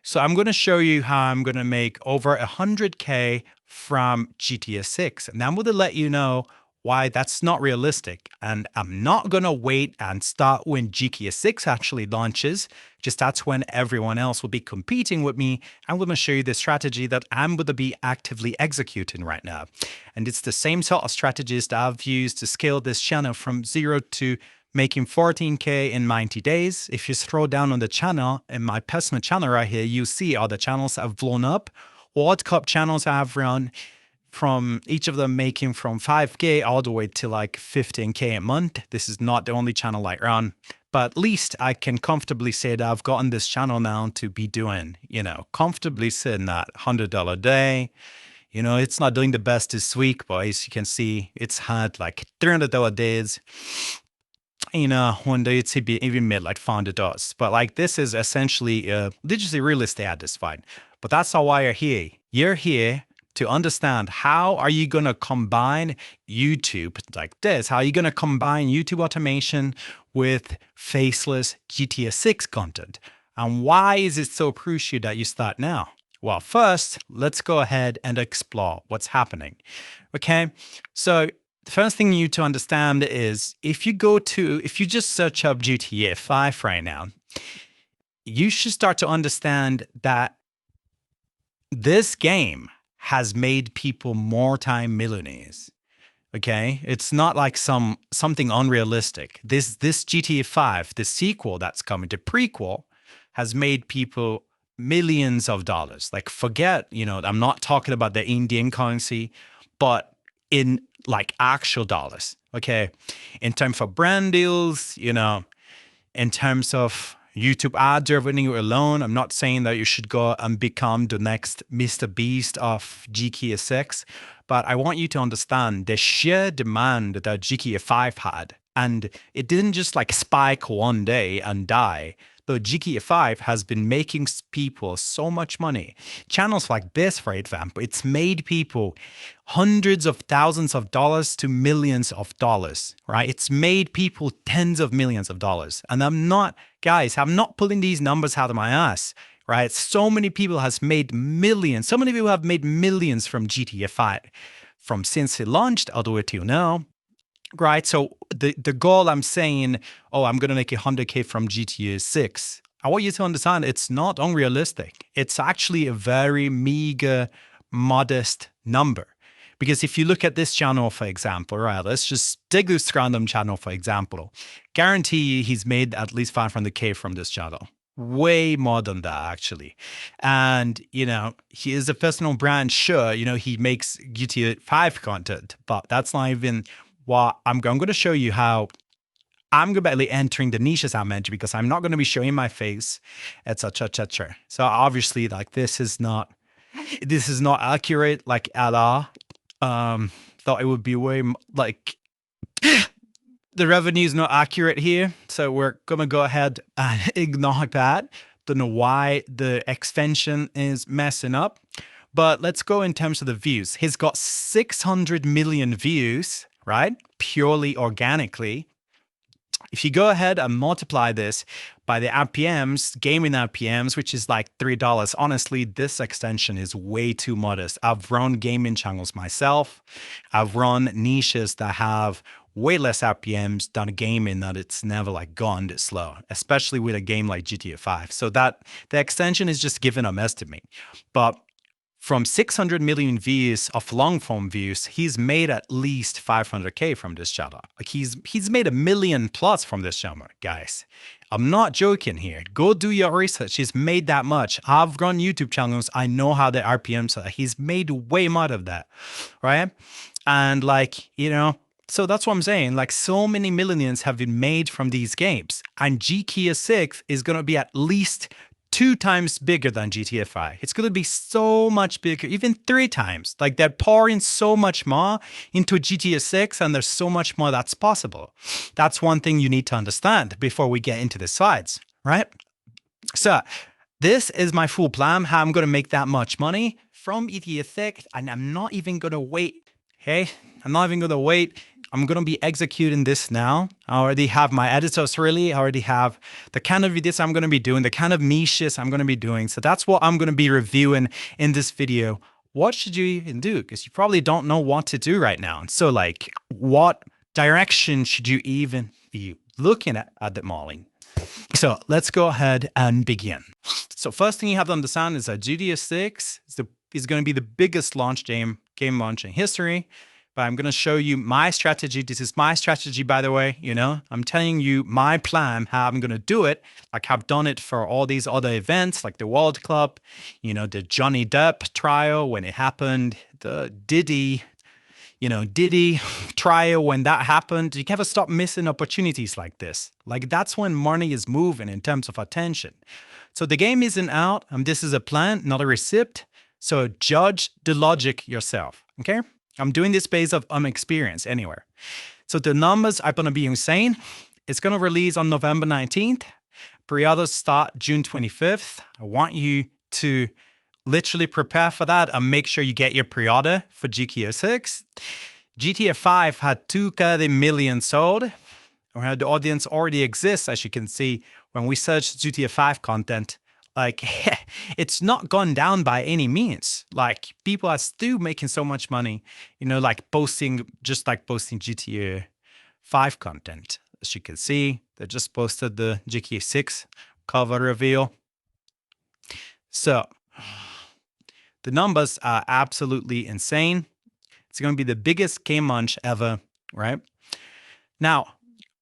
So I'm going to show you how I'm going to make over 100K from GTA 6. And I'm going to let you know why that's not realistic. And I'm not going to wait and start when GTA 6 actually launches. Just that's when everyone else will be competing with me. I'm going to show you the strategy that I'm going to be actively executing right now. And it's the same sort of strategies that I've used to scale this channel from 0 to making 14K in 90 days. If you scroll down on the channel, in my personal channel right here, you see all the channels I've blown up, what cup channels I've run, from each of them making from 5K all the way to like 15K a month. This is not the only channel I run, but at least I can comfortably say that I've gotten this channel now to be doing, comfortably sitting at $100 a day. It's not doing the best this week, but as you can see, it's had like $300 days. One day it's even made like $400. But like this is essentially digitally real estate at this point. But that's not why you're here. You're here to understand how are you going to combine YouTube like this? How are you going to combine YouTube automation with Faceless GTA 6 content? And why is it so crucial that you start now? Well, first, let's go ahead and explore what's happening. Okay, so the first thing you need to understand is if you just search up GTA 5 right now, you should start to understand that this game has made people multi-millionaires. Okay, it's not like something unrealistic. This GTA 5, the sequel that's coming, the prequel, has made people millions of dollars. Like forget, I'm not talking about the Indian currency, but in like actual dollars. Okay, in terms of brand deals, in terms of YouTube ad revenue alone, I'm not saying that you should go and become the next Mr. Beast of GTA 6, but I want you to understand the sheer demand that GTA 5 had. And it didn't just like spike one day and die. But GTA 5 has been making people so much money. Channels like this, for example, it's made people hundreds of thousands of dollars to millions of dollars, right? It's made people tens of millions of dollars. And I'm not pulling these numbers out of my ass, right? So many people has made millions. So many people have made millions from GTA 5 from since it launched all the way till now. Right. So the goal I'm saying, I'm going to make 100K from GTA 6. I want you to understand it's not unrealistic. It's actually a very meager, modest number. Because if you look at this channel, for example, right, let's just take this random channel, for example. Guarantee he's made at least 500K from this channel. Way more than that, actually. And, he is a personal brand. Sure, he makes GTA 5 content, but that's not even... Well, I'm going to show you how I'm going to be entering the niches I mentioned because I'm not going to be showing my face, etc., etc. So obviously, like this is not accurate, like at all. Thought it would be way like the revenue is not accurate here, so we're gonna go ahead and ignore that. Don't know why the extension is messing up, but let's go in terms of the views. He's got 600 million views. Right? Purely organically. If you go ahead and multiply this by the RPMs, gaming RPMs, which is like $3, honestly, this extension is way too modest. I've run gaming channels myself. I've run niches that have way less RPMs than a gaming that it's never like gone this slow, especially with a game like GTA 5. So that the extension is just giving a mess to me. But from 600 million views of long form views, he's made at least 500K from this channel. Like he's made $1 million plus from this channel, guys. I'm not joking here. Go do your research. He's made that much. I've run YouTube channels. I know how the RPMs are. He's made way more of that, right? And like, so that's what I'm saying. Like so many millions have been made from these games. And GTA 6 is going to be at least 2 times bigger than GTA 5. It's going to be so much bigger, even 3 times. Like they're pouring so much more into GTA 6 and there's so much more that's possible. That's one thing you need to understand before we get into the slides, right? So this is my full plan, how I'm going to make that much money from GTA 6, and I'm not even going to wait, okay? I'm not even going to wait I'm going to be executing this now. I already have my editors ready. I already have the kind of videos I'm going to be doing, the kind of niches I'm going to be doing. So that's what I'm going to be reviewing in this video. What should you even do? Because you probably don't know what to do right now. So like, what direction should you even be looking at the modeling? So let's go ahead and begin. So first thing you have to understand is that GTA 6 is going to be the biggest game launch in history. But I'm going to show you my strategy. This is my strategy, by the way. I'm telling you my plan, how I'm going to do it. Like I've done it for all these other events, like the World Club, the Johnny Depp trial when it happened, the Diddy trial when that happened. You never stop missing opportunities like this. Like that's when money is moving in terms of attention. So the game isn't out. This is a plan, not a receipt. So judge the logic yourself, okay? I'm doing this based on experience anywhere. So the numbers are going to be insane. It's going to release on November 19th. Pre-orders start June 25th. I want you to literally prepare for that and make sure you get your pre-order for GTA 6. GTA 5 had 230 million sold. The audience already exists, as you can see, when we search GTA 5 content. Like, it's not gone down by any means. Like, people are still making so much money, like posting GTA 5 content. As you can see, they just posted the GTA 6 cover reveal. So, the numbers are absolutely insane. It's going to be the biggest game launch ever, right? Now,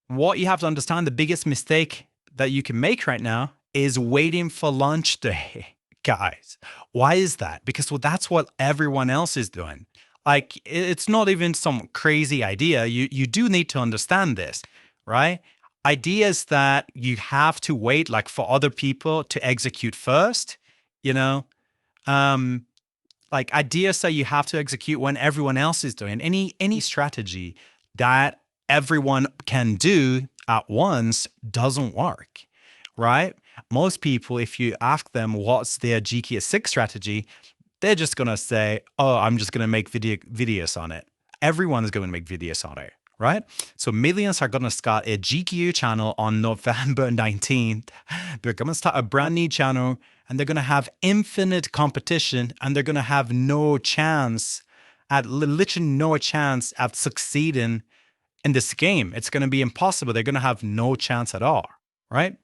what you have to understand, the biggest mistake that you can make right now is waiting for launch day, guys. Why is that? Because that's what everyone else is doing. Like, it's not even some crazy idea. You do need to understand this, right? Ideas that you have to wait like for other people to execute first, like ideas that you have to execute when everyone else is doing. Any strategy that everyone can do at once doesn't work, right? Most people, if you ask them what's their GTA 6 strategy, they're just going to say, oh, I'm just going to make videos on it. Everyone is going to make videos on it, right? So millions are going to start a GQ channel on November 19th. They're going to start a brand new channel and they're going to have infinite competition and they're going to have literally no chance at succeeding in this game. It's going to be impossible. They're going to have no chance at all, right?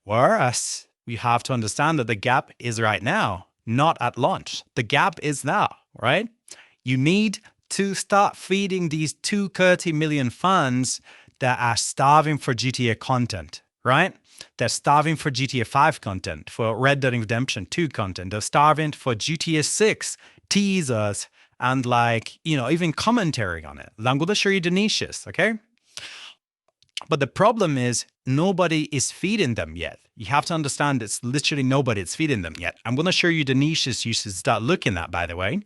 Whereas we have to understand that the gap is right now, not at launch. The gap is now, right? You need to start feeding these 230 million fans that are starving for GTA content, right? They're starving for GTA 5 content, for Red Dead Redemption 2 content. They're starving for GTA 6 teasers and even commentary on it. I'm going to show you the niches, okay? But the problem is nobody is feeding them yet. You have to understand it's literally nobody is feeding them yet. I'm going to show you the niches you should start looking at, by the way.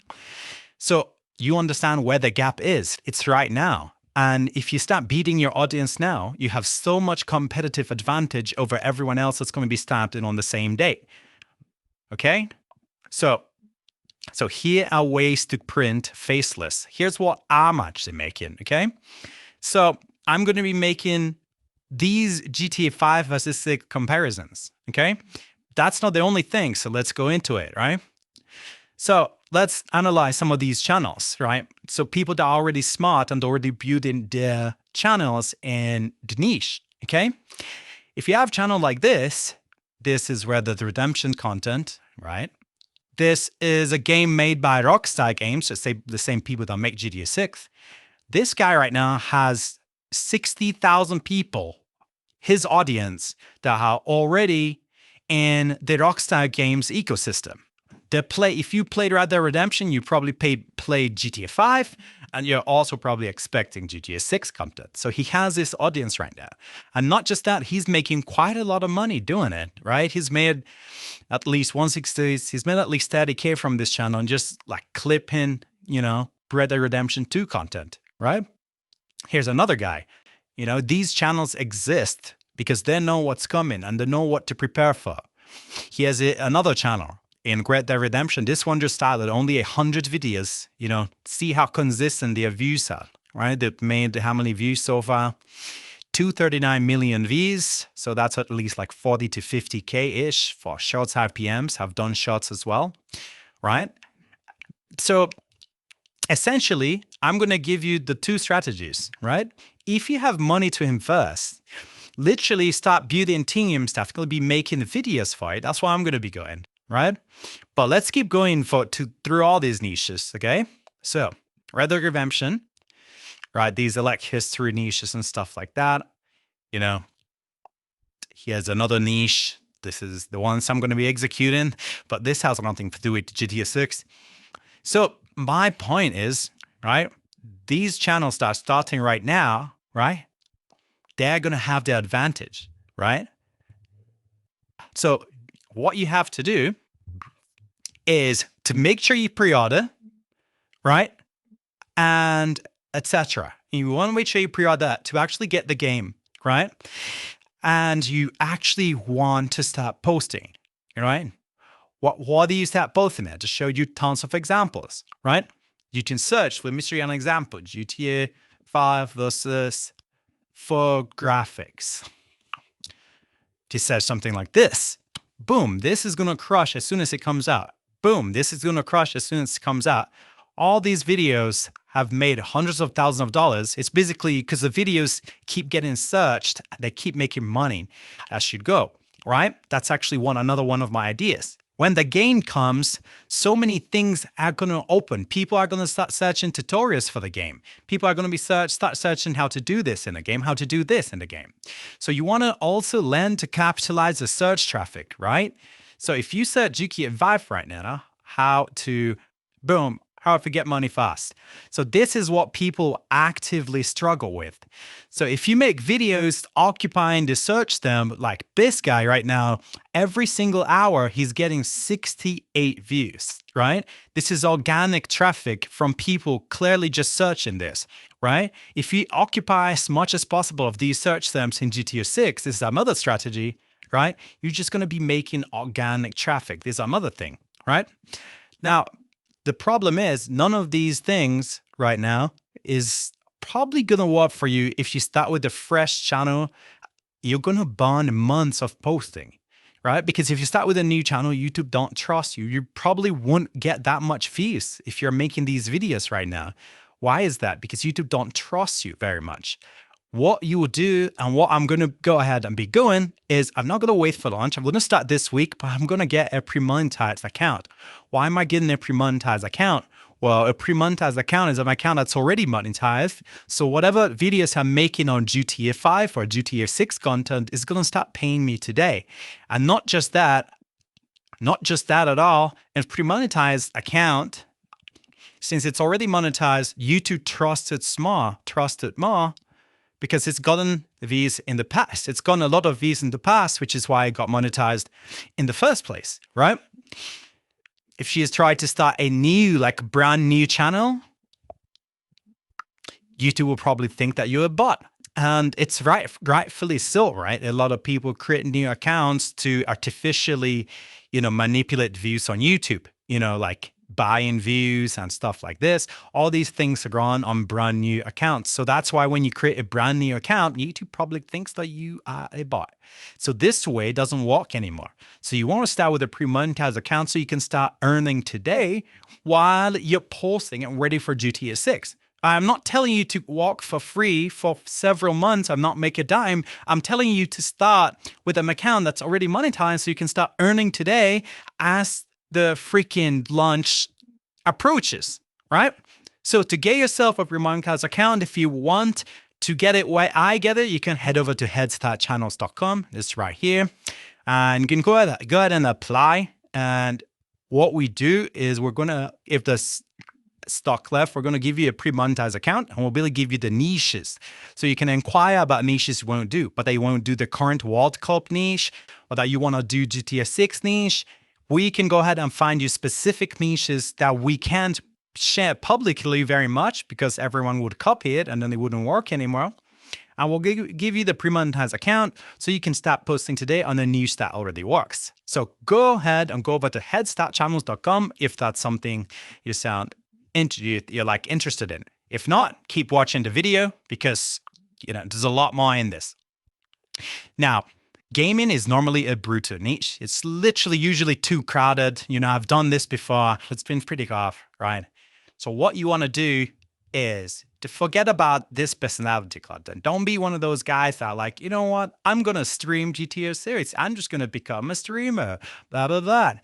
So you understand where the gap is. It's right now. And if you start beating your audience now, you have so much competitive advantage over everyone else that's going to be starting on the same day. Okay? So here are ways to print Faceless. Here's what I'm actually making, okay? So I'm going to be making these GTA 5 versus 6 comparisons, okay? That's not the only thing, so let's go into it, right? So let's analyze some of these channels, right? So people that are already smart and already building their channels in the niche, okay? If you have a channel like this is Red Dead Redemption content, right? This is a game made by Rockstar Games, so say the same people that make GTA 6. This guy right now has 60,000 people, his audience, that are already in the Rockstar Games ecosystem. If you played Red Dead Redemption, you probably played GTA 5, and you're also probably expecting GTA 6 content. So he has this audience right now. And not just that, he's making quite a lot of money doing it, right? He's made at least 160, he's made at least 30K from this channel and just like clipping, Red Dead Redemption 2 content, right? Here's another guy. These channels exist because they know what's coming and they know what to prepare for. He has another channel in Red Dead Redemption. This one just started only 100 videos, see how consistent their views are, right? That made how many views so far? 239 million views. So that's at least like 40 to 50K-ish for shorts RPMs. Have done shorts as well, right? So essentially, I'm going to give you the two strategies, right? If you have money to invest, literally start building team stuff. Going to be making videos for it. That's why I'm going to be going, right? But let's keep going through all these niches, okay? So Red Dog Redemption, right? These are like history niches and stuff like that. You know, here's another niche. This is the ones I'm going to be executing, but this has nothing to do with GTA 6. So my point is, right? These channels that are starting right now, right? They're going to have the advantage, right? So what you have to do is to make sure you pre-order, right? And etc. You want to make sure you pre-order to actually get the game, right? And you actually want to start posting, right? What do you start posting there? To show you tons of examples, right? You can search for mystery and example, GTA 5 versus 4 graphics. To say something like this, boom, this is going to crush as soon as it comes out. Boom, this is going to crush as soon as it comes out. All these videos have made hundreds of thousands of dollars. It's basically because the videos keep getting searched, they keep making money as you go, right? That's actually another one of my ideas. When the game comes, so many things are going to open. People are going to start searching tutorials for the game. People are going to start searching how to do this in the game, how to do this in the game. So you want to also learn to capitalize the search traffic, right? So if you search GTA 5 right now, how to get money fast. So this is what people actively struggle with. So if you make videos occupying the search term, like this guy right now, every single hour, he's getting 68 views, right? This is organic traffic from people clearly just searching this, right? If you occupy as much as possible of these search terms in GTA 6, this is another strategy, right? You're just going to be making organic traffic. This is another thing, right? Now, the problem is none of these things right now is probably going to work for you. If you start with a fresh channel, you're going to burn months of posting, right? Because if you start with a new channel, YouTube don't trust you. You probably won't get that much views if you're making these videos right now. Why is that? Because YouTube don't trust you very much. What you will do and what I'm going to go ahead and be going is I'm not going to wait for launch. I'm going to start this week, but I'm going to get a pre-monetized account. Why am I getting a pre-monetized account? Well, a pre-monetized account is an account that's already monetized. So whatever videos I'm making on GTA 5 or GTA 6 content is going to start paying me today. And not just that at all. A pre-monetized account, since it's already monetized, YouTube trusted more. Because it's gotten these in the past. It's gotten a lot of these in the past, which is why it got monetized in the first place, right? If she has tried to start a new, like brand new channel, YouTube will probably think that you're a bot. And it's rightfully so, right? A lot of people create new accounts to artificially, manipulate views on YouTube, like buying views and stuff like this. All these things are run on brand new accounts. So that's why when you create a brand new account, YouTube probably thinks that you are a bot. So this way doesn't work anymore. So you want to start with a pre-monetized account so you can start earning today while you're posting and ready for GTA 6. I'm not telling you to walk for free for several months and not make a dime. I'm telling you to start with an account that's already monetized so you can start earning today as the freaking launch approaches, right? So to get yourself a pre-monetized account, if you want to get it where I get it, you can head over to headstartchannels.com. It's right here. And you can go ahead and apply. And what we do is if there's stock left, we're going to give you a pre-monetized account and we'll be able to give you the niches. So you can inquire about niches you won't do, but that you won't do the current World Cup niche or that you want to do GTA 6 niche. We can go ahead and find you specific niches that we can't share publicly very much because everyone would copy it and then it wouldn't work anymore. And we'll give you the pre-monetized account so you can start posting today on a niche that already works. So go ahead and go over to headstartchannels.com if that's something you're interested in. If not, keep watching the video because there's a lot more in this. Now, gaming is normally a brutal niche. It's literally usually too crowded. I've done this before. It's been pretty tough, right? So what you want to do is to forget about this personality content. Don't be one of those guys that are like, you know what? I'm going to stream GTA series. I'm just going to become a streamer, blah, blah, blah.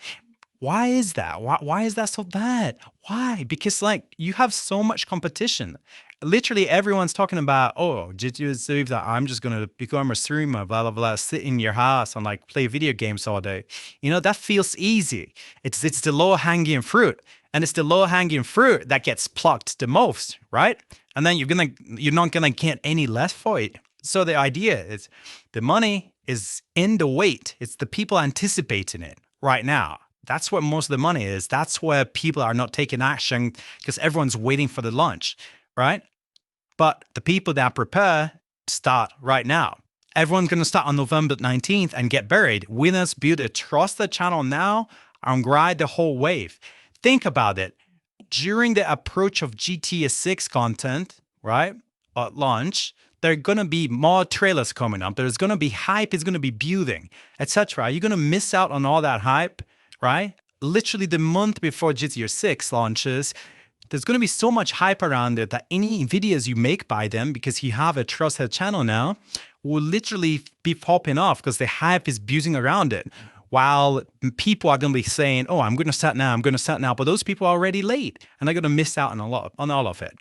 Why is that? Why is that so bad? Why? Because you have so much competition. Literally everyone's talking about, oh, did you believe that I'm just going to become a streamer, blah, blah, blah, sit in your house and play video games all day. That feels easy. It's the low hanging fruit. And it's the low hanging fruit that gets plucked the most, right? And then you're not going to get any less for it. So the idea is the money is in the wait. It's the people anticipating it right now. That's where most of the money is. That's where people are not taking action because everyone's waiting for the launch, right? But the people that prepare start right now. Everyone's going to start on November 19th and get buried. Winners build a trusted channel now and ride the whole wave. Think about it. During the approach of GTA 6 content, right, at launch, there are going to be more trailers coming up. There's going to be hype. It's going to be building, etc. You're going to miss out on all that hype, right? Literally the month before GTA 6 launches, there's going to be so much hype around it that any videos you make by them, because you have a trusted channel now, will literally be popping off because the hype is building around it. While people are going to be saying, oh, I'm going to start now, but those people are already late and they're going to miss out on all of it.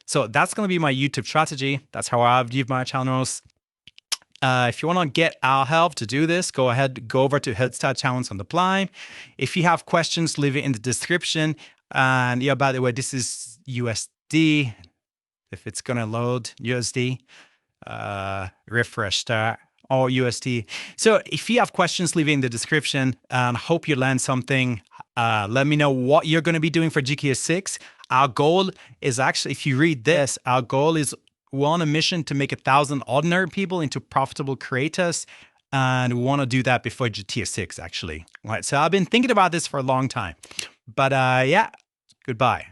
So that's going to be my YouTube strategy. That's how I view my channels. If you want to get our help to do this, go over to Headstart Challenge on the Prime. If you have questions, leave it in the description. And yeah, by the way, this is USD. If it's going to load USD, refresh start. Or USD. So if you have questions, leave it in the description and hope you learned something. Let me know what you're going to be doing for GTA 6. Our goal is actually, if you read this, our goal is we're on a mission to make 1,000 ordinary people into profitable creators. And we want to do that before GTA 6, actually. All right, so I've been thinking about this for a long time. But yeah, goodbye.